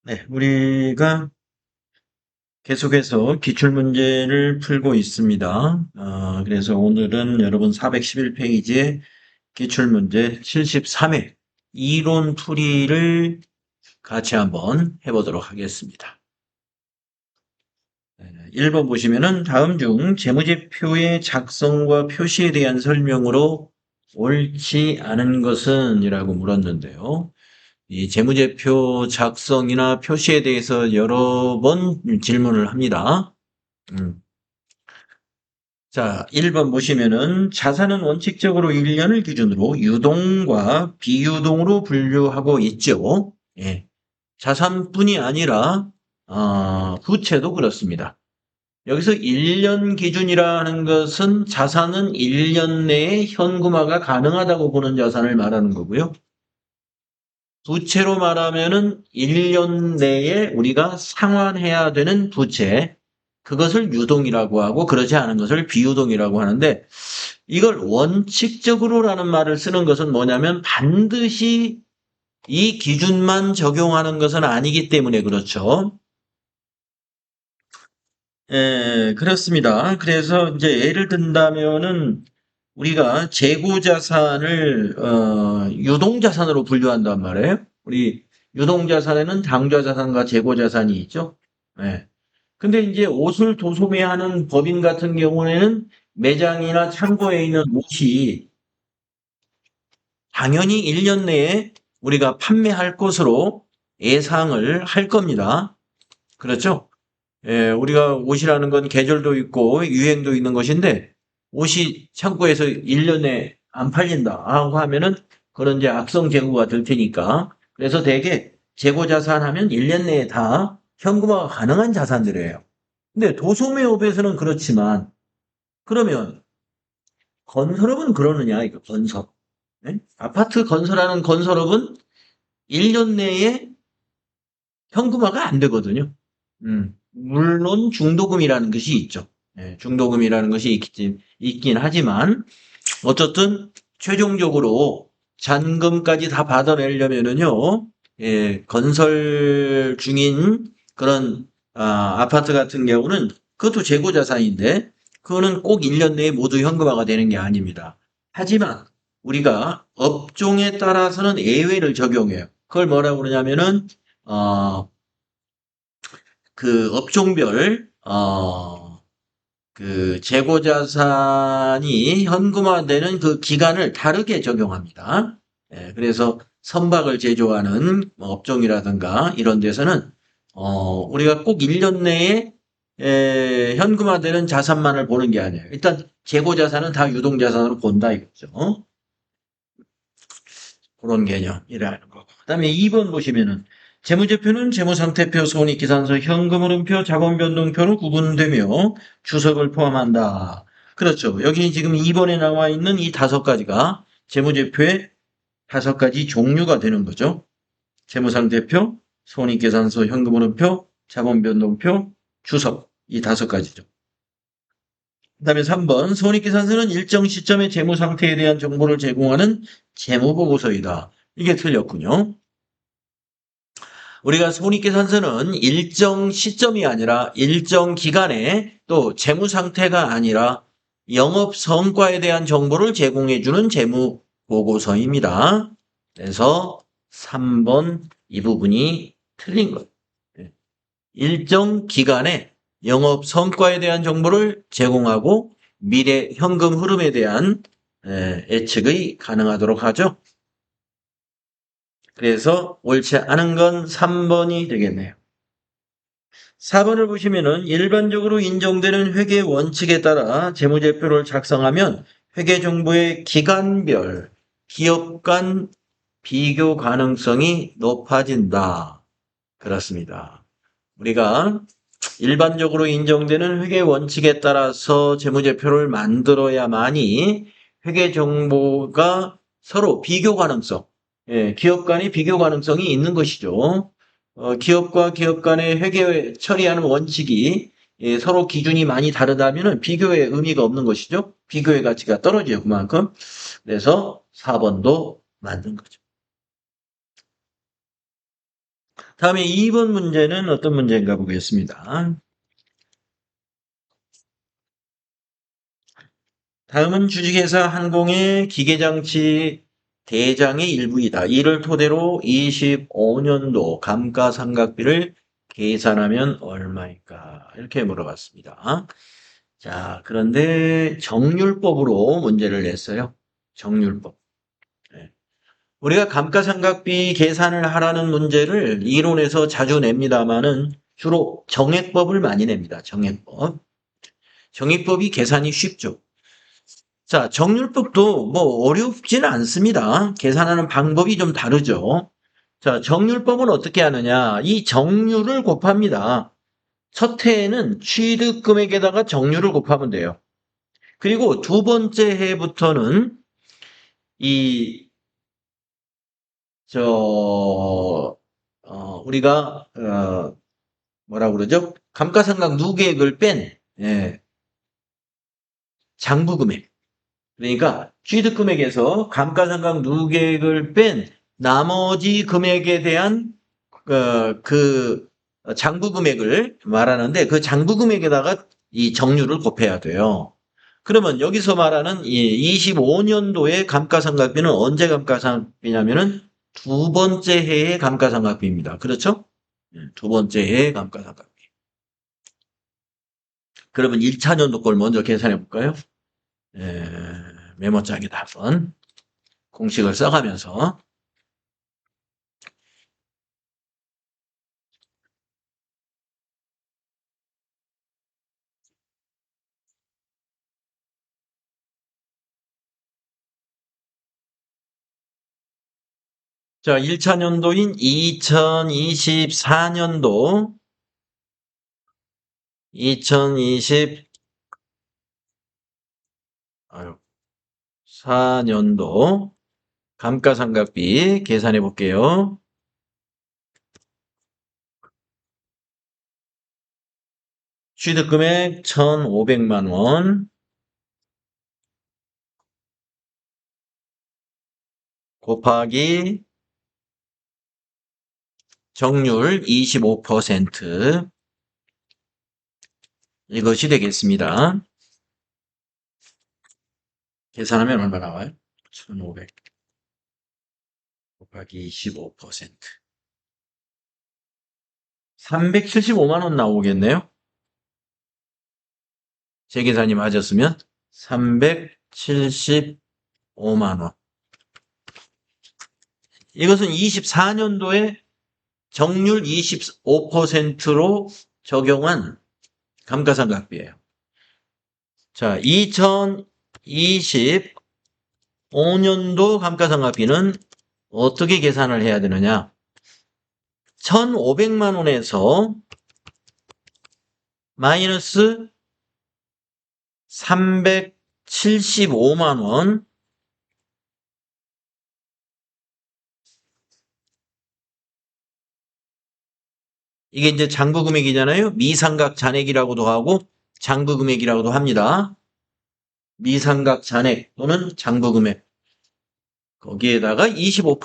네, 우리가 계속해서 기출문제를 풀고 있습니다. 그래서 오늘은 여러분 411페이지에 기출문제 73회 이론풀이를 같이 한번 해보도록 하겠습니다. 1번 보시면은 다음 중 재무제표의 작성과 표시에 대한 설명으로 옳지 않은 것은? 이라고 물었는데요. 이 재무제표 작성이나 표시에 대해서 여러 번 질문을 합니다. 자, 1번 보시면은 자산은 원칙적으로 1년을 기준으로 유동과 비유동으로 분류하고 있죠. 예. 자산뿐이 아니라 부채도 그렇습니다. 여기서 1년 기준이라는 것은 자산은 1년 내에 현금화가 가능하다고 보는 자산을 말하는 거고요. 부채로 말하면은 1년 내에 우리가 상환해야 되는 부채, 그것을 유동이라고 하고 그러지 않은 것을 비유동이라고 하는데, 이걸 원칙적으로라는 말을 쓰는 것은 뭐냐면 반드시 이 기준만 적용하는 것은 아니기 때문에 그렇죠. 그렇습니다. 그래서 이제 예를 든다면은 우리가 재고자산을 유동자산으로 분류한단 말이에요. 우리 유동자산에는 당좌자산과 재고자산이 있죠. 예. 근데 이제 옷을 도소매하는 법인 같은 경우에는 매장이나 창고에 있는 옷이 당연히 1년 내에 우리가 판매할 것으로 예상을 할 겁니다. 그렇죠? 예, 우리가 옷이라는 건 계절도 있고 유행도 있는 것인데, 옷이 창고에서 1년에 안 팔린다 하고 하면은 그런 이제 악성 재고가 될 테니까. 그래서 대개 재고 자산 하면 1년 내에 다 현금화가 가능한 자산들이에요. 근데 도소매업에서는 그렇지만, 그러면 건설업은 그러느냐, 이거 건설. 예? 아파트 건설하는 건설업은 1년 내에 현금화가 안 되거든요. 물론 중도금이라는 것이 있죠. 예, 중도금이라는 것이 있긴 하지만, 어쨌든 최종적으로 잔금까지 다 받아내려면은요, 예, 건설 중인 그런 아파트 같은 경우는 그것도 재고자산인데, 그거는 꼭 1년 내에 모두 현금화가 되는 게 아닙니다. 하지만 우리가 업종에 따라서는 예외를 적용해요. 그걸 뭐라고 그러냐면은 어, 그 업종별 그 재고자산이 현금화되는 그 기간을 다르게 적용합니다. 예, 그래서 선박을 제조하는 뭐 업종이라든가 이런 데서는 우리가 꼭 1년 내에 현금화되는 자산만을 보는 게 아니에요. 일단 재고자산은 다 유동자산으로 본다 이거죠. 그런 개념이라는 거고. 그다음에 2번 보시면은 재무제표는 재무상태표, 손익계산서, 현금흐름표, 자본변동표로 구분되며 주석을 포함한다. 그렇죠. 여기 지금 2번에 나와 있는 이 5가지가 재무제표의 5가지 종류가 되는 거죠. 재무상태표, 손익계산서, 현금흐름표, 자본변동표, 주석, 이 5가지죠. 그다음에 3번 손익계산서는 일정 시점의 재무 상태에 대한 정보를 제공하는 재무보고서이다. 이게 틀렸군요. 우리가 손익계산서는 일정 시점이 아니라 일정 기간에, 또 재무 상태가 아니라 영업 성과에 대한 정보를 제공해주는 재무보고서입니다. 그래서 3번 이 부분이 틀린 거예요. 일정 기간에 영업 성과에 대한 정보를 제공하고 미래 현금 흐름에 대한 예측이 가능하도록 하죠. 그래서 옳지 않은 건 3번이 되겠네요. 4번을 보시면은 일반적으로 인정되는 회계 원칙에 따라 재무제표를 작성하면 회계 정보의 기간별, 기업 간 비교 가능성이 높아진다. 그렇습니다. 우리가 일반적으로 인정되는 회계 원칙에 따라서 재무제표를 만들어야만이 회계 정보가 서로 비교 가능성, 기업 간의 비교 가능성이 있는 것이죠. 기업과 기업 간의 회계 처리하는 원칙이 서로 기준이 많이 다르다면 비교의 의미가 없는 것이죠. 비교의 가치가 떨어져요, 그만큼. 그래서 4번도 맞는 거죠. 다음에 2번 문제는 어떤 문제인가 보겠습니다. 다음은 주식회사 항공의 기계장치 대장의 일부이다. 이를 토대로 25년도 감가상각비를 계산하면 얼마일까? 이렇게 물어봤습니다. 자, 그런데 정률법으로 문제를 냈어요. 정률법. 네. 우리가 감가상각비 계산을 하라는 문제를 이론에서 자주 냅니다만은 주로 정액법을 많이 냅니다. 정액법. 정액법이 계산이 쉽죠. 자, 정률법도 뭐 어렵지는 않습니다. 계산하는 방법이 좀 다르죠. 자, 정률법은 어떻게 하느냐? 이 정률을 곱합니다. 첫 해에는 취득 금액에다가 정률을 곱하면 돼요. 그리고 두 번째 해부터는 이, 우리가, 뭐라 그러죠? 감가상각 누계액을 뺀, 예, 장부금액. 그러니까 취득 금액에서 감가상각 누계액을 뺀 나머지 금액에 대한 그 장부 금액을 말하는데 그 장부 금액에다가 이 정률을 곱해야 돼요. 그러면 여기서 말하는 이 25년도의 감가상각비는 언제 감가상각비냐면은 두 번째 해의 감가상각비입니다. 그렇죠? 두 번째 해의 감가상각비. 그러면 1차년도 걸 먼저 계산해 볼까요? 예, 메모장에다 한번 공식을 써가면서. 자, 1차 년도인 2024년도, 2024년도 감가상각비 계산해 볼게요. 취득금액 1,500만 원 곱하기 정률 25% 이것이 되겠습니다. 계산하면 얼마 나와요? 1,500 곱하기 25%. 375만 원 나오겠네요. 제 계산이 맞았으면 375만 원. 이것은 24년도에 정률 25%로 적용한 감가상각비예요. 자, 2025년도 감가상각비는 어떻게 계산을 해야 되느냐? 1,500만 원에서 마이너스 375만 원 이게 이제 장부금액이잖아요. 미상각 잔액이라고도 하고 장부금액이라고도 합니다. 미상각 잔액 또는 장부금액 거기에다가 25%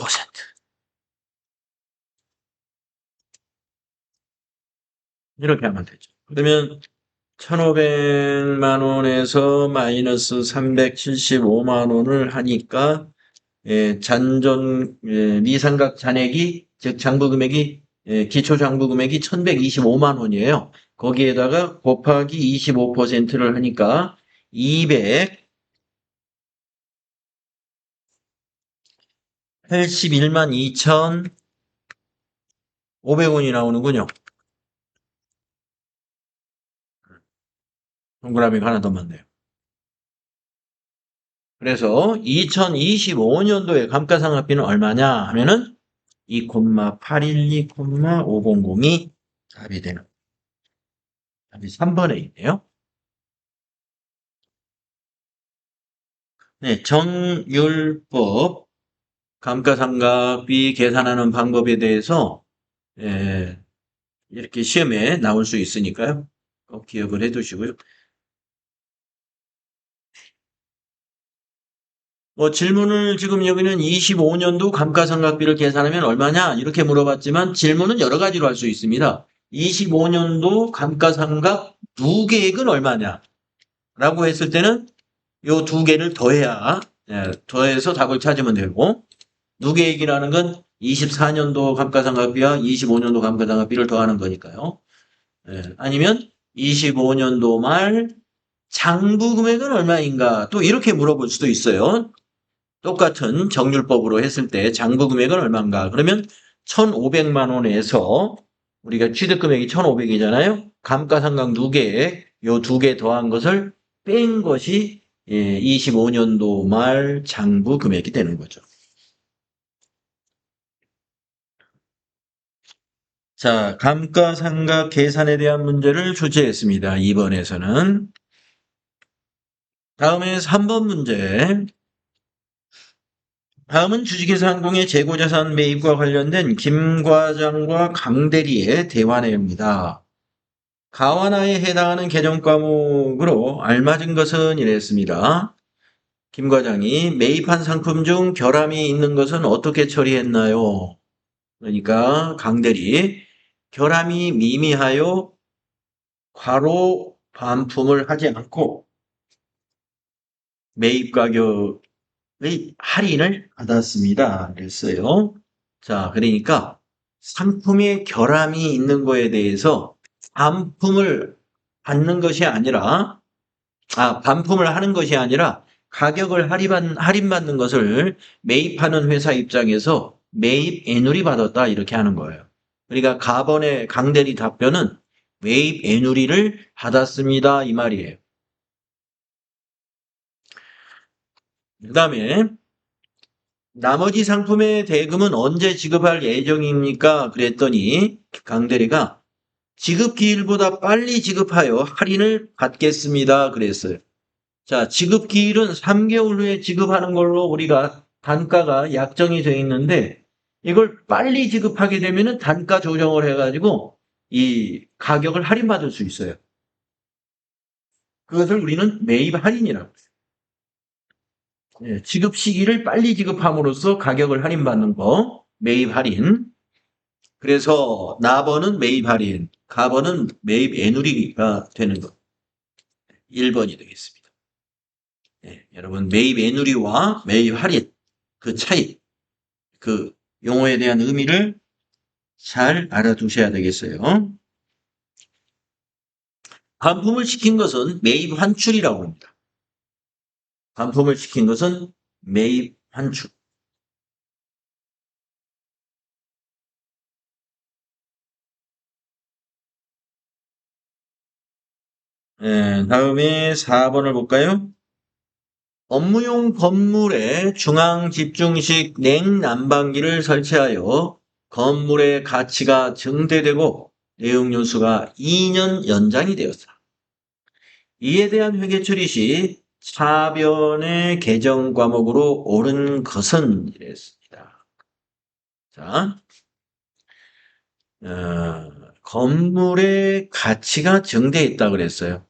이렇게 하면 되죠. 그러면 1,500만 원에서 마이너스 375만 원을 하니까 미상각 잔액이 즉 장부금액이 기초 장부금액이 1,125만 원이에요. 거기에다가 곱하기 25%를 하니까 281만 2,500원이 나오는군요. 동그라미가 하나 더 많네요. 그래서 2025년도에 감가상각비는 얼마냐 하면은 2,812,500이 답이 되는 답이 3번에 있네요. 네, 정율법 감가상각비 계산하는 방법에 대해서 이렇게 시험에 나올 수 있으니까요. 꼭 기억을 해 두시고요. 뭐 질문을 지금 여기는 25년도 감가상각비를 계산하면 얼마냐? 이렇게 물어봤지만 질문은 여러 가지로 할 수 있습니다. 25년도 감가상각 누계액은 얼마냐? 라고 했을 때는 요 두 개를 더해야, 더해서 답을 찾으면 되고, 누계액이라는 건 24년도 감가상각비와 25년도 감가상각비를 더하는 거니까요. 아니면 25년도 말 장부 금액은 얼마인가? 또 이렇게 물어볼 수도 있어요. 똑같은 정률법으로 했을 때 장부 금액은 얼마인가? 그러면 1,500만 원에서 우리가 취득 금액이 1,500이잖아요. 감가상각 누계액 요 두 개 더한 것을 뺀 것이 25년도 말 장부 금액이 되는 거죠. 자, 감가상각 계산에 대한 문제를 출제했습니다. 2번에서는. 다음에 3번 문제. 다음은 주식회사항공의 재고자산 매입과 관련된 김 과장과 강 대리의 대화 내용입니다. 가완화에 해당하는 개정 과목으로 알맞은 것은 이랬습니다. 김 과장이 매입한 상품 중 결함이 있는 것은 어떻게 처리했나요? 그러니까 강 대리, 결함이 미미하여 과로 반품을 하지 않고 매입 가격의 할인을 받았습니다. 그랬어요. 자, 그러니까 상품의 결함이 있는 거에 대해서 반품을 받는 것이 아니라, 반품을 하는 것이 아니라 가격을 할인받는 것을 매입하는 회사 입장에서 매입 애누리 받았다 이렇게 하는 거예요. 그러니까 가번의 강대리 답변은 매입 애누리를 받았습니다 이 말이에요. 그 다음에 나머지 상품의 대금은 언제 지급할 예정입니까? 그랬더니 강대리가 지급기일보다 빨리 지급하여 할인을 받겠습니다. 그랬어요. 자, 지급기일은 3개월 후에 지급하는 걸로 우리가 단가가 약정이 되어 있는데 이걸 빨리 지급하게 되면 단가 조정을 해가지고 이 가격을 할인받을 수 있어요. 그것을 우리는 매입 할인이라고 해요. 지급 시기를 빨리 지급함으로써 가격을 할인받는 거, 매입 할인. 그래서 나번은 매입 할인, 가번은 매입 애누리가 되는 것. 1번이 되겠습니다. 여러분 매입 애누리와 매입 할인 그 차이, 그 용어에 대한 의미를 잘 알아두셔야 되겠어요. 반품을 시킨 것은 매입 환출이라고 합니다. 반품을 시킨 것은 매입 환출. 다음에 4번을 볼까요? 업무용 건물에 중앙 집중식 냉난방기를 설치하여 건물의 가치가 증대되고 내용연수가 2년 연장이 되었다. 이에 대한 회계 처리 시 차변의 개정 과목으로 옳은 것은 이랬습니다. 자, 건물의 가치가 증대했다 그랬어요.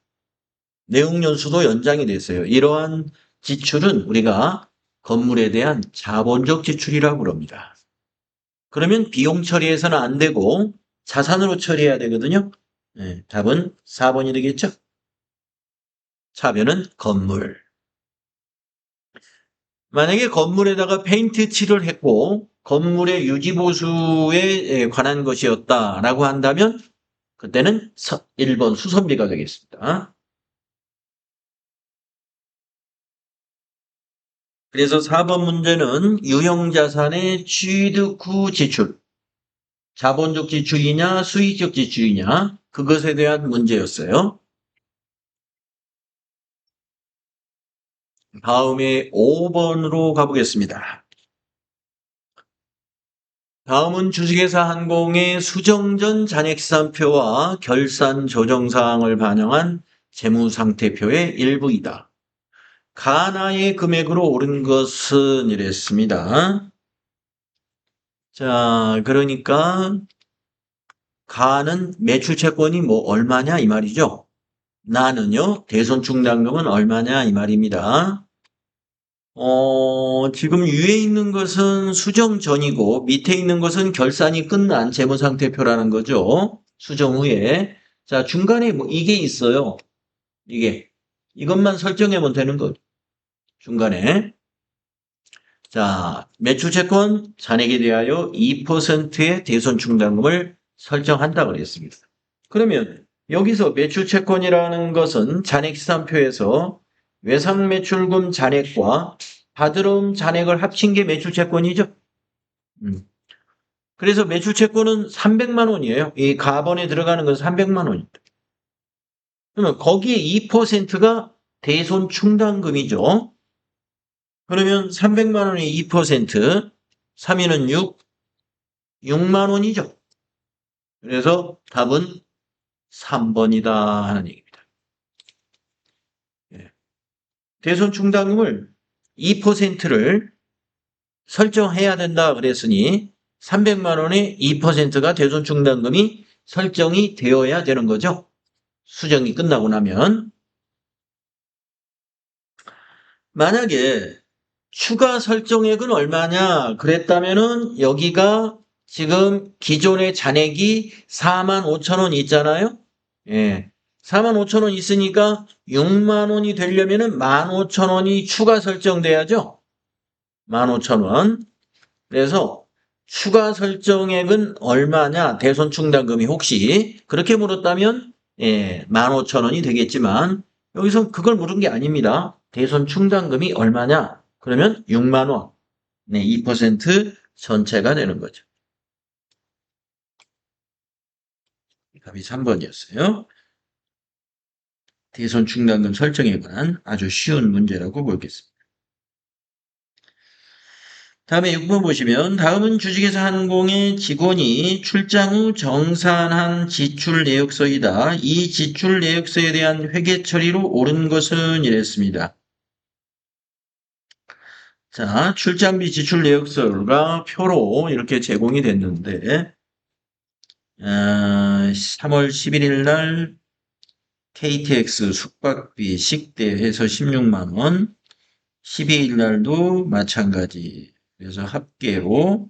내용연수도 연장이 됐어요. 이러한 지출은 우리가 건물에 대한 자본적 지출이라고 그럽니다. 그러면 비용 처리해서는 안 되고 자산으로 처리해야 되거든요. 답은 4번이 되겠죠. 차변은 건물. 만약에 건물에다가 페인트 칠을 했고 건물의 유지 보수에 관한 것이었다라고 한다면 그때는 1번 수선비가 되겠습니다. 그래서 4번 문제는 유형자산의 취득 후 지출, 자본적 지출이냐 수익적 지출이냐 그것에 대한 문제였어요. 다음에 5번으로 가보겠습니다. 다음은 주식회사 항공의 수정전 잔액시산표와 결산 조정사항을 반영한 재무상태표의 일부이다. 가나의 금액으로 오른 것은 이랬습니다. 자, 그러니까 가는 매출채권이 뭐 얼마냐 이 말이죠. 나는요 대손 충당금은 얼마냐 이 말입니다. 지금 위에 있는 것은 수정 전이고 밑에 있는 것은 결산이 끝난 재무상태표라는 거죠. 수정 후에. 자, 중간에 뭐 이게 있어요. 이것만 설정하면 되는 거. 중간에. 자, 매출채권 잔액에 대하여 2%의 대손 충당금을 설정한다 그랬습니다. 그러면 여기서 매출채권이라는 것은 잔액시산표에서 외상매출금 잔액과 받으러온 잔액을 합친 게 매출채권이죠. 그래서 매출채권은 300만 원이에요. 이 가번에 들어가는 건 300만 원입니다. 그러면 거기에 2%가 대손 충당금이죠. 그러면 300만 원의 2%, 3위는 6만 원이죠. 그래서 답은 3번이다 하는 얘기입니다. 대손 충당금을 2%를 설정해야 된다 그랬으니 300만 원의 2%가 대손 충당금이 설정이 되어야 되는 거죠. 수정이 끝나고 나면. 만약에 추가 설정액은 얼마냐 그랬다면은 여기가 지금 기존의 잔액이 45,000원 있잖아요. 예. 45,000원 있으니까 6만 원이 되려면은 15,000원이 추가 설정돼야죠. 15,000원. 그래서 추가 설정액은 얼마냐? 대손 충당금이 혹시 그렇게 물었다면 15,000원이 되겠지만 여기서 그걸 물은 게 아닙니다. 대손 충당금이 얼마냐? 그러면 6만 원. 네, 2% 전체가 되는 거죠. 답이 3번이었어요. 대손 충당금 설정에 관한 아주 쉬운 문제라고 보겠습니다. 다음에 6번 보시면 다음은 주식회사 항공의 직원이 출장 후 정산한 지출 내역서이다. 이 지출 내역서에 대한 회계 처리로 옳은 것은 이랬습니다. 자, 출장비 지출 내역서가 표로 이렇게 제공이 됐는데 3월 11일 날 KTX 숙박비 식대 해서 16만 원, 12일 날도 마찬가지. 그래서 합계로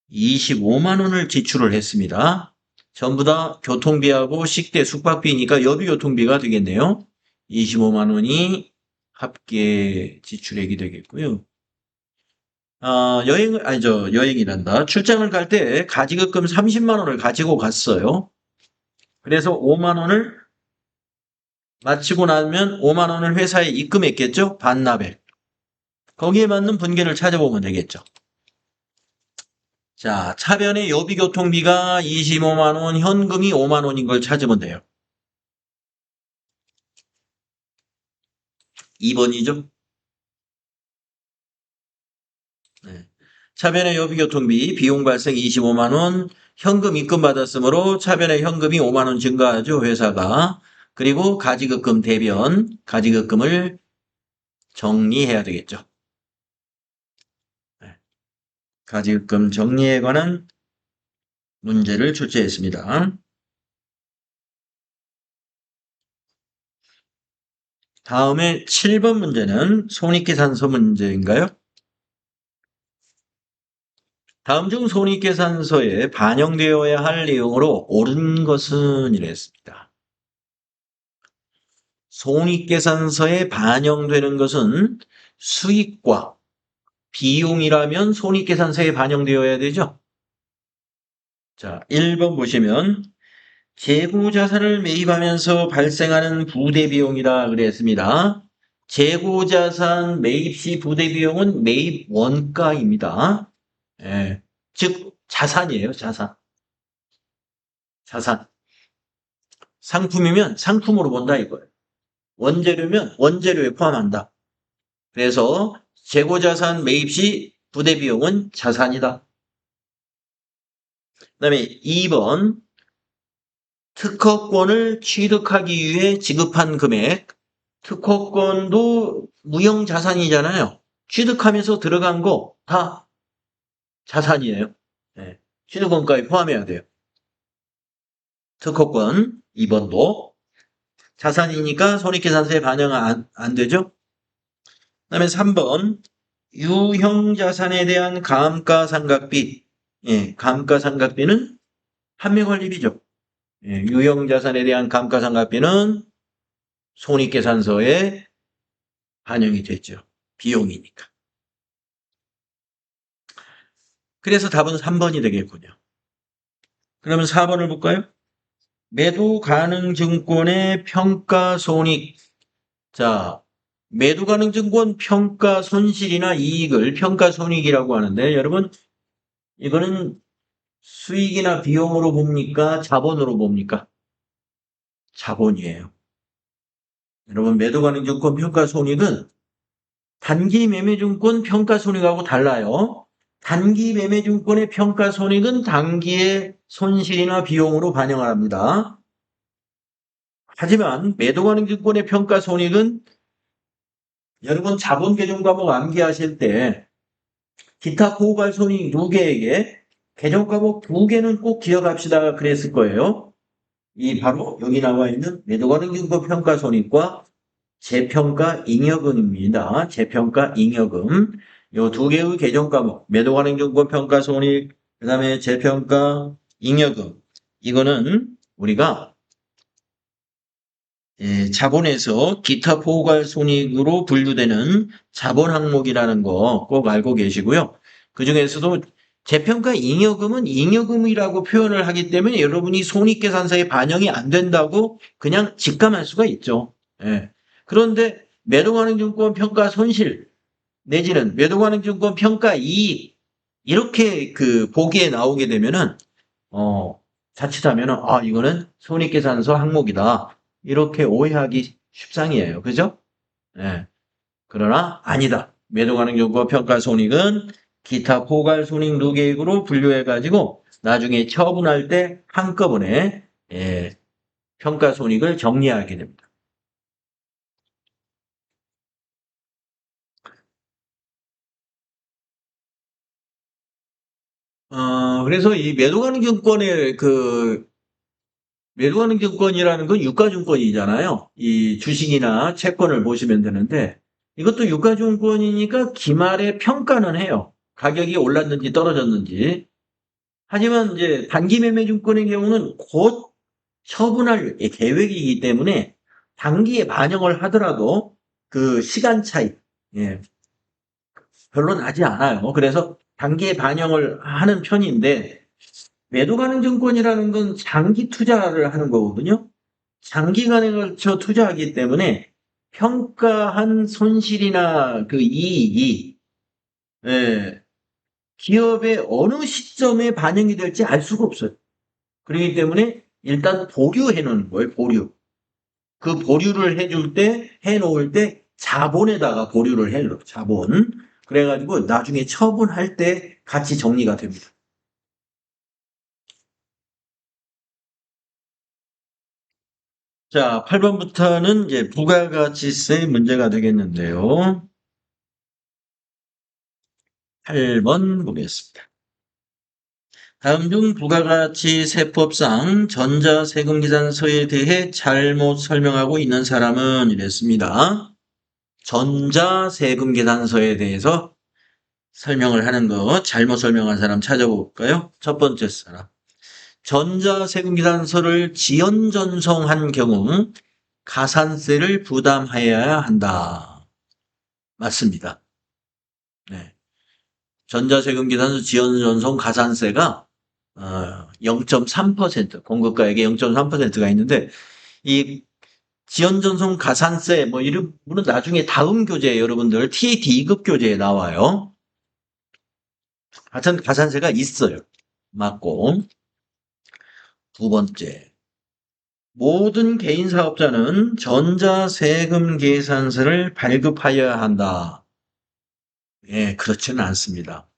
25만 원을 지출을 했습니다. 전부 다 교통비하고 식대 숙박비니까 여비교통비가 되겠네요. 25만 원이 합계 지출액이 되겠고요. 여행이란다. 출장을 갈 때 가지급금 30만 원을 가지고 갔어요. 그래서 5만 원을 마치고 나면 5만 원을 회사에 입금했겠죠? 반납액. 거기에 맞는 분계를 찾아보면 되겠죠. 자, 차변의 여비교통비가 25만 원, 현금이 5만 원인 걸 찾으면 돼요. 2번이죠? 네. 차변의 여비교통비, 비용 발생 25만 원, 현금 입금 받았으므로 차변의 현금이 5만 원 증가하죠, 회사가. 그리고 가지급금 대변, 가지급금을 정리해야 되겠죠. 네. 가지급금 정리에 관한 문제를 출제했습니다. 다음에 7번 문제는 손익계산서 문제인가요? 다음 중 손익계산서에 반영되어야 할 내용으로 옳은 것은 이랬습니다. 손익계산서에 반영되는 것은 수익과 비용이라면 손익계산서에 반영되어야 되죠. 자, 1번 보시면 재고자산을 매입하면서 발생하는 부대비용이라 그랬습니다. 재고자산 매입 시 부대비용은 매입 원가입니다. 즉 자산이에요. 자산. 상품이면 상품으로 본다 이거예요. 원재료면 원재료에 포함한다. 그래서 재고자산 매입 시 부대비용은 자산이다. 그 다음에 2번 특허권을 취득하기 위해 지급한 금액. 특허권도 무형자산이잖아요. 취득하면서 들어간 거 다 자산이에요. 취득원가에 포함해야 돼요. 특허권 2번도 자산이니까 손익계산서에 반영 안 되죠? 그다음에 3번 유형자산에 대한 감가상각비. 예, 감가상각비는 판매관리비죠. 예, 유형자산에 대한 감가상각비는 손익계산서에 반영이 됐죠. 비용이니까. 그래서 답은 3번이 되겠군요. 그러면 4번을 볼까요? 매도 가능 증권의 평가 손익. 자, 매도 가능 증권 평가 손실이나 이익을 평가 손익이라고 하는데, 여러분, 이거는 수익이나 비용으로 봅니까? 자본으로 봅니까? 자본이에요. 여러분, 매도 가능 증권 평가 손익은 단기 매매 증권 평가 손익하고 달라요. 단기 매매 증권의 평가 손익은 단기의 손실이나 비용으로 반영을 합니다. 하지만 매도 가능 증권의 평가 손익은 여러분 자본 개정 과목 암기하실 때 기타 고갈 손익 2개에게 개정 과목 2개는 꼭 기억합시다 그랬을 거예요. 이 바로 여기 나와 있는 매도 가능 증권 평가 손익과 재평가 잉여금입니다. 재평가 잉여금. 요 2개의 개정 과목, 매도 가능 증권 평가 손익, 그 다음에 재평가 잉여금. 이거는 우리가 자본에서 기타 포괄 손익으로 분류되는 자본 항목이라는 거 꼭 알고 계시고요. 그 중에서도 재평가 잉여금은 잉여금이라고 표현을 하기 때문에 여러분이 손익계산서에 반영이 안 된다고 그냥 직감할 수가 있죠. 예. 그런데 매도가능증권 평가 손실 내지는 매도가능증권 평가 이익 이렇게 그 보기에 나오게 되면은 자칫하면은 이거는 손익계산서 항목이다 이렇게 오해하기 십상이에요. 그죠? 예. 그러나 아니다. 매도가능증권 평가 손익은 기타 포괄 손익 누계액으로 분류해 가지고 나중에 처분할 때 한꺼번에 평가 손익을 정리하게 됩니다. 그래서 이 매도가능증권의 매도가능증권이라는 건 유가증권이잖아요. 이 주식이나 채권을 보시면 되는데 이것도 유가증권이니까 기말에 평가는 해요. 가격이 올랐는지 떨어졌는지. 하지만 이제 단기매매증권의 경우는 곧 처분할 계획이기 때문에 단기에 반영을 하더라도 그 시간 차이, 예, 별로 나지 않아요. 그래서 단기에 반영을 하는 편인데 매도 가능 증권이라는 건 장기 투자를 하는 거거든요. 장기간에 걸쳐 투자하기 때문에 평가한 손실이나 그 이익이 예, 기업의 어느 시점에 반영이 될지 알 수가 없어요. 그렇기 때문에 일단 보류해 놓는 거예요. 보류. 그 보류를 해줄 때, 해놓을 때 자본에다가 보류를 해요. 자본. 그래가지고 나중에 처분할 때 같이 정리가 됩니다. 자, 8번부터는 이제 부가가치세 문제가 되겠는데요. 8번 보겠습니다. 다음 중 부가가치세법상 전자세금계산서에 대해 잘못 설명하고 있는 사람은 이랬습니다. 전자세금계산서에 대해서 설명을 하는 거 잘못 설명한 사람 찾아볼까요? 첫 번째 사람. 전자세금계산서를 지연전송한 경우 가산세를 부담해야 한다. 맞습니다. 네. 전자세금계산서 지연전송 가산세가 0.3% 공급가액의 0.3%가 있는데 이 지연전송 가산세 뭐 이런 분은 나중에 다음 교재 여러분들 TAT 2급 교재에 나와요. 하여튼 가산세가 있어요. 맞고. 두 번째. 모든 개인 사업자는 전자세금 계산서를 발급하여야 한다. 예, 그렇지는 않습니다.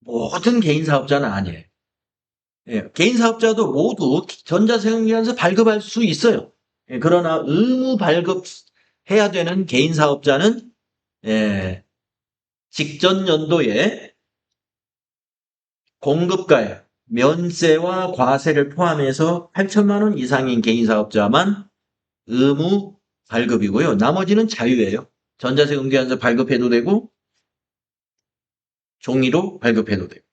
모든 개인 사업자는 아니에요. 예, 개인 사업자도 모두 전자세금 계산서 발급할 수 있어요. 예, 그러나 의무 발급해야 되는 개인 사업자는 직전 연도에 공급가액, 면세와 과세를 포함해서 8천만 원 이상인 개인 사업자만 의무 발급이고요. 나머지는 자유예요. 전자세금계산서 발급해도 되고 종이로 발급해도 되고.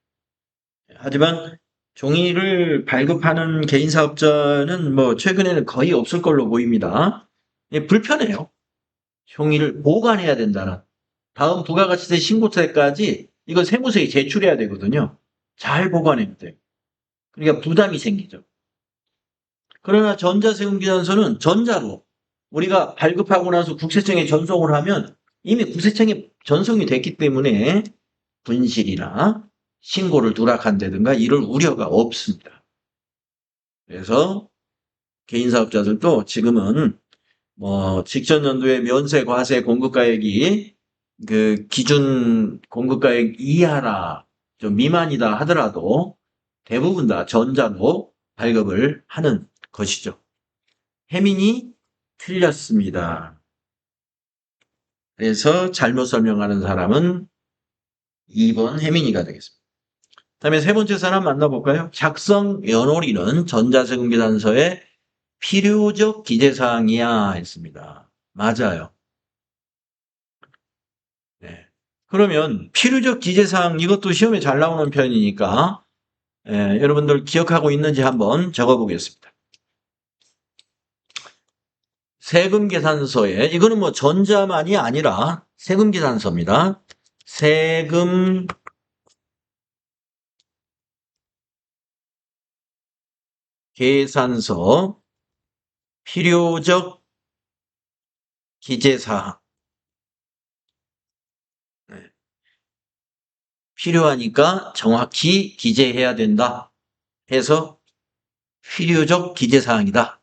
하지만 종이를 발급하는 개인사업자는 뭐 최근에는 거의 없을 걸로 보입니다. 예, 불편해요. 종이를 보관해야 된다는. 다음 부가가치세 신고 때까지 이거 세무서에 제출해야 되거든요. 잘 보관해야 돼요. 그러니까 부담이 생기죠. 그러나 전자세금계산서는 전자로 우리가 발급하고 나서 국세청에 전송을 하면 이미 국세청에 전송이 됐기 때문에 분실이나 신고를 누락한다든가 이럴 우려가 없습니다. 그래서 개인사업자들도 지금은 뭐 직전 연도에 면세, 과세, 공급가액이 그 기준 공급가액 이하나 좀 미만이다 하더라도 대부분 다 전자로 발급을 하는 것이죠. 혜민이 틀렸습니다. 그래서 잘못 설명하는 사람은 2번 혜민이가 되겠습니다. 다음에 세 번째 사람 만나볼까요? 작성 연월일은 전자세금계산서의 필요적 기재사항이야 했습니다. 맞아요. 네. 그러면 필요적 기재사항 이것도 시험에 잘 나오는 편이니까 여러분들 기억하고 있는지 한번 적어보겠습니다. 세금계산서에 이거는 뭐 전자만이 아니라 세금계산서입니다. 세금 계산서 필요적 기재사항 네. 필요하니까 정확히 기재해야 된다 해서 필요적 기재사항이다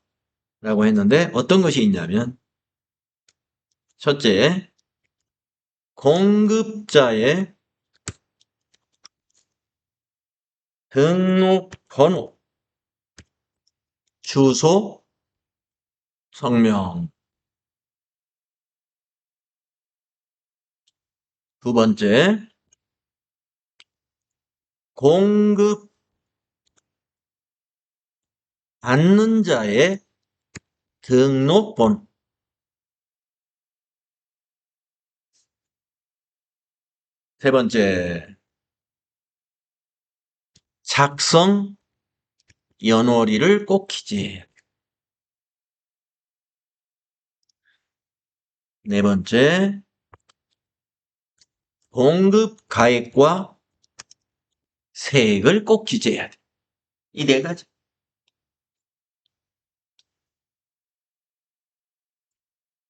라고 했는데 어떤 것이 있냐면 첫째 공급자의 등록번호, 주소, 성명. 두 번째, 공급 받는 자의 등록번호. 세 번째, 작성 연월일을 꼭 기재해야 돼. 네 번째, 공급 가액과 세액을 꼭 기재해야 돼. 이 네 가지.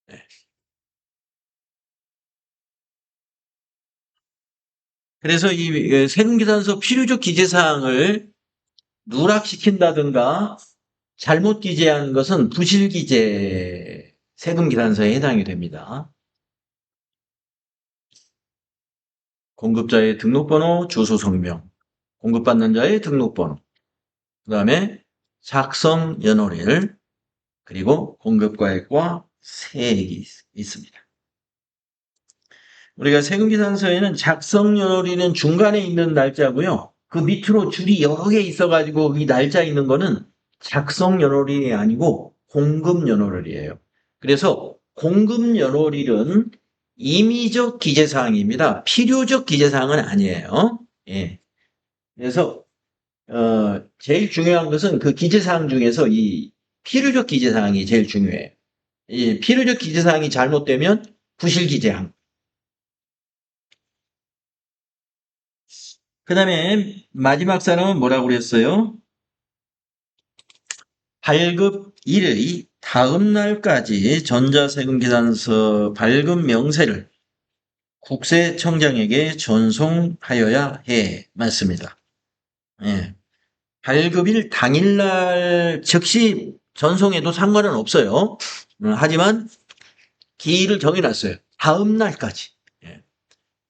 네. 그래서 이 세금계산서 필요적 기재사항을 누락시킨다든가 잘못 기재한 것은 부실기재 세금계산서에 해당이 됩니다. 공급자의 등록번호, 주소, 성명, 공급받는 자의 등록번호, 그 다음에 작성 연월일, 그리고 공급가액과 세액이 있습니다. 우리가 세금계산서에는 작성 연월일은 중간에 있는 날짜고요. 그 밑으로 줄이 여러 개 있어가지고 이 날짜 있는 거는 작성 연월일이 아니고 공급 연월일이에요. 그래서 공급 연월일은 임의적 기재사항입니다. 필요적 기재사항은 아니에요. 예. 그래서 제일 중요한 것은 그 기재사항 중에서 이 필요적 기재사항이 제일 중요해요. 이 필요적 기재사항이 잘못되면 부실기재항. 그 다음에 마지막 사람은 뭐라고 그랬어요? 발급일의 다음 날까지 전자세금계산서 발급 명세를 국세청장에게 전송하여야 해. 맞습니다. 예. 발급일 당일날 즉시 전송해도 상관은 없어요. 하지만 기일을 정해놨어요. 다음 날까지. 예.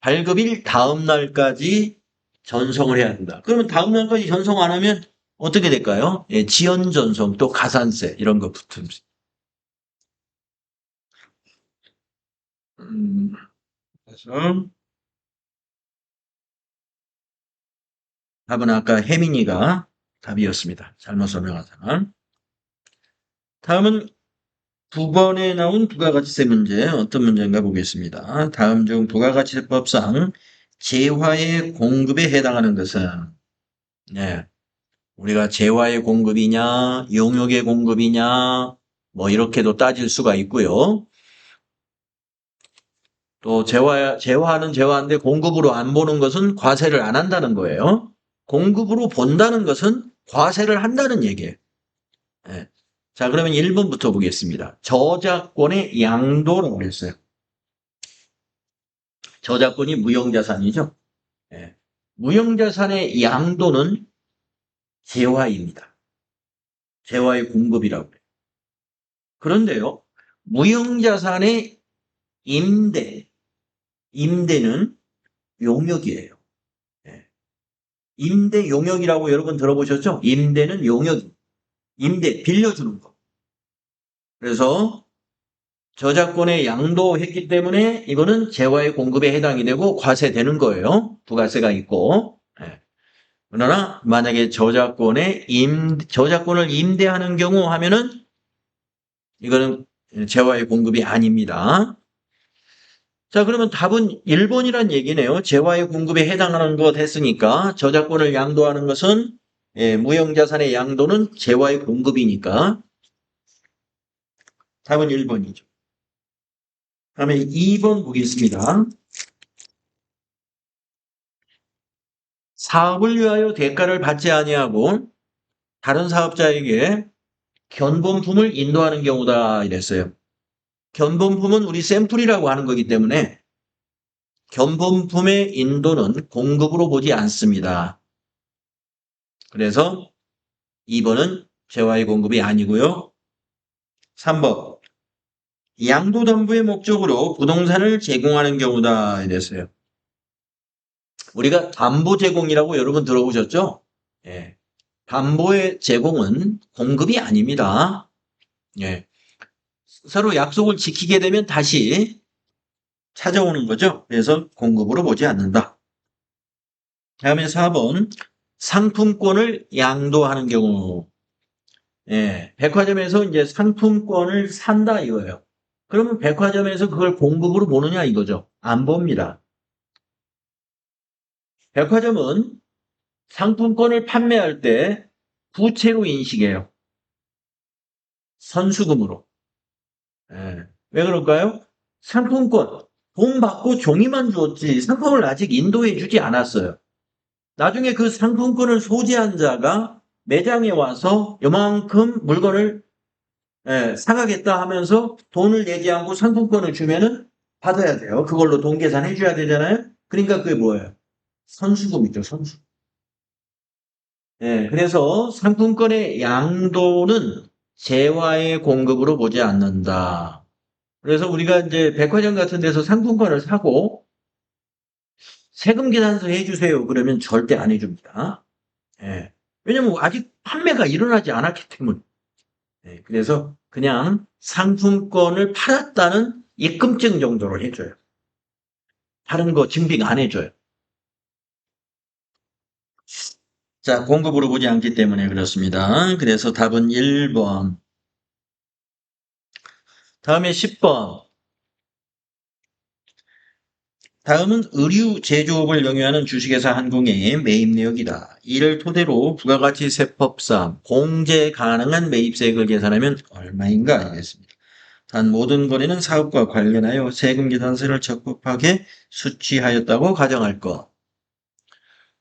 발급일 다음 날까지 전송을 해야 한다. 그러면 다음 날까지 전송 안 하면 어떻게 될까요? 예, 지연 전송 또 가산세 이런 거 붙습니다. 그래서 답은 아까 혜민이가 답이었습니다. 잘못 설명한 사람. 다음은 9번에 나온 부가가치세 문제 어떤 문제인가 보겠습니다. 다음 중 부가가치세법상 재화의 공급에 해당하는 것은 네, 우리가 재화의 공급이냐 용역의 공급이냐 뭐 이렇게도 따질 수가 있고요. 또 재화는 재화인데 공급으로 안 보는 것은 과세를 안 한다는 거예요. 공급으로 본다는 것은 과세를 한다는 얘기예요. 예. 자, 그러면 1번부터 보겠습니다. 저작권의 양도라고 했어요. 저작권이 무형자산이죠. 예. 무형자산의 양도는 재화입니다. 재화의 공급이라고 해요. 그런데요, 무형자산의 임대는 용역이에요. 예. 임대 용역이라고 여러 번 들어보셨죠? 임대는 용역, 임대 빌려주는 거. 그래서 저작권에 양도했기 때문에 이거는 재화의 공급에 해당이 되고 과세되는 거예요. 부가세가 있고. 예. 그러나 만약에 저작권을 임대하는 경우 하면은 이거는 재화의 공급이 아닙니다. 자, 그러면 답은 1번이란 얘기네요. 재화의 공급에 해당하는 것 했으니까 저작권을 양도하는 것은 무형자산의 양도는 재화의 공급이니까 답은 1번이죠. 다음에 2번 보겠습니다. 사업을 위하여 대가를 받지 아니하고 다른 사업자에게 견본품을 인도하는 경우다 이랬어요. 견본품은 우리 샘플이라고 하는 거기 때문에 견본품의 인도는 공급으로 보지 않습니다. 그래서 2번은 재화의 공급이 아니고요. 3번 양도담보의 목적으로 부동산을 제공하는 경우다 이랬어요. 우리가 담보 제공이라고 여러분 들어보셨죠? 예. 담보의 제공은 공급이 아닙니다. 예. 서로 약속을 지키게 되면 다시 찾아오는 거죠. 그래서 공급으로 보지 않는다. 다음에 4번 상품권을 양도하는 경우. 예. 백화점에서 이제 상품권을 산다 이거예요. 그러면 백화점에서 그걸 공급으로 보느냐 이거죠. 안 봅니다. 백화점은 상품권을 판매할 때 부채로 인식해요. 선수금으로. 예. 왜 그럴까요? 상품권, 돈 받고 종이만 주었지 상품을 아직 인도해 주지 않았어요. 나중에 그 상품권을 소지한 자가 매장에 와서 요만큼 물건을 사가겠다 하면서 돈을 내지 않고 상품권을 주면은 받아야 돼요. 그걸로 돈 계산해 줘야 되잖아요. 그러니까 그게 뭐예요? 선수금이죠, 선수금. 그래서 상품권의 양도는 재화의 공급으로 보지 않는다. 그래서 우리가 이제 백화점 같은 데서 상품권을 사고 세금 계산서 해주세요. 그러면 절대 안 해줍니다. 예. 왜냐면 아직 판매가 일어나지 않았기 때문에. 그래서 그냥 상품권을 팔았다는 입금증 정도로 해줘요. 다른 거 증빙 안 해줘요. 자, 공급으로 보지 않기 때문에 그렇습니다. 그래서 답은 1번. 다음에 10번. 다음은 의류 제조업을 영위하는 주식회사 한국의 매입 내역이다. 이를 토대로 부가가치세법상 공제 가능한 매입세액을 계산하면 얼마인가 알겠습니다. 단 모든 거래는 사업과 관련하여 세금 계산서를 적법하게 수취하였다고 가정할 것.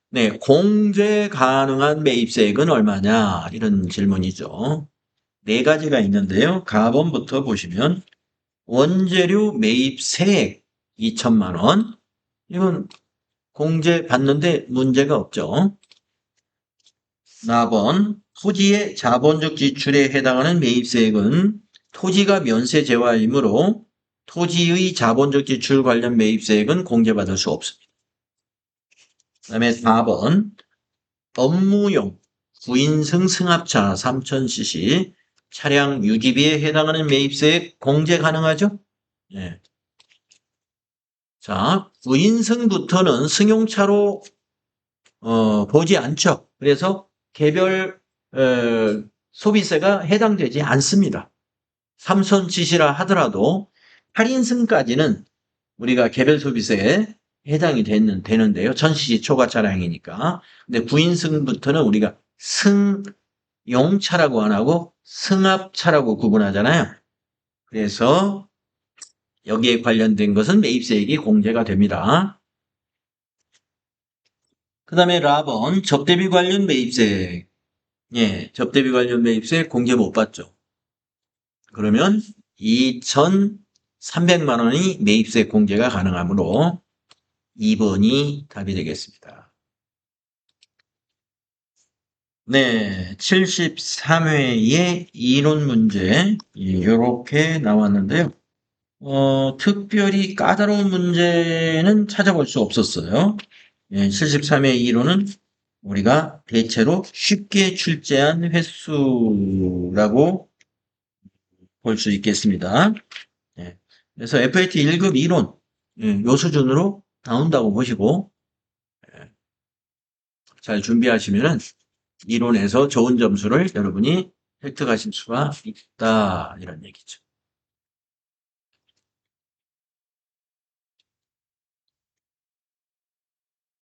네, 공제 가능한 매입세액은 얼마냐? 이런 질문이죠. 네 가지가 있는데요. 가번부터 보시면 원재료 매입세액 2천만 원. 이건 공제 받는데 문제가 없죠. 4번 토지의 자본적 지출에 해당하는 매입세액은 토지가 면세 재화이므로 토지의 자본적 지출 관련 매입세액은 공제받을 수 없습니다. 그 다음에 4번 업무용 구인승 승합차 3000cc 차량 유지비에 해당하는 매입세액 공제 가능하죠? 네. 자, 구인승부터는 승용차로 보지 않죠. 그래서 개별 소비세가 해당되지 않습니다. 3손치시라 하더라도 8인승까지는 우리가 개별 소비세에 해당이 되는데요. 1000cc 초과 차량이니까. 근데 9인승부터는 우리가 승용차라고 안 하고 승합차라고 구분하잖아요. 그래서 여기에 관련된 것은 매입세액이 공제가 됩니다. 그 다음에 라번 접대비 관련 매입세액. 예, 접대비 관련 매입세액 공제 못 받죠. 그러면 2,300만 원이 매입세 공제가 가능하므로 2번이 답이 되겠습니다. 네, 73회의 이론 문제 이렇게 나왔는데요. 특별히 까다로운 문제는 찾아볼 수 없었어요. 73회 이론은 우리가 대체로 쉽게 출제한 횟수라고 볼 수 있겠습니다. 예, 그래서 FAT 1급 이론 요 수준으로 나온다고 보시고 잘 준비하시면은 이론에서 좋은 점수를 여러분이 획득하실 수가 있다 이런 얘기죠.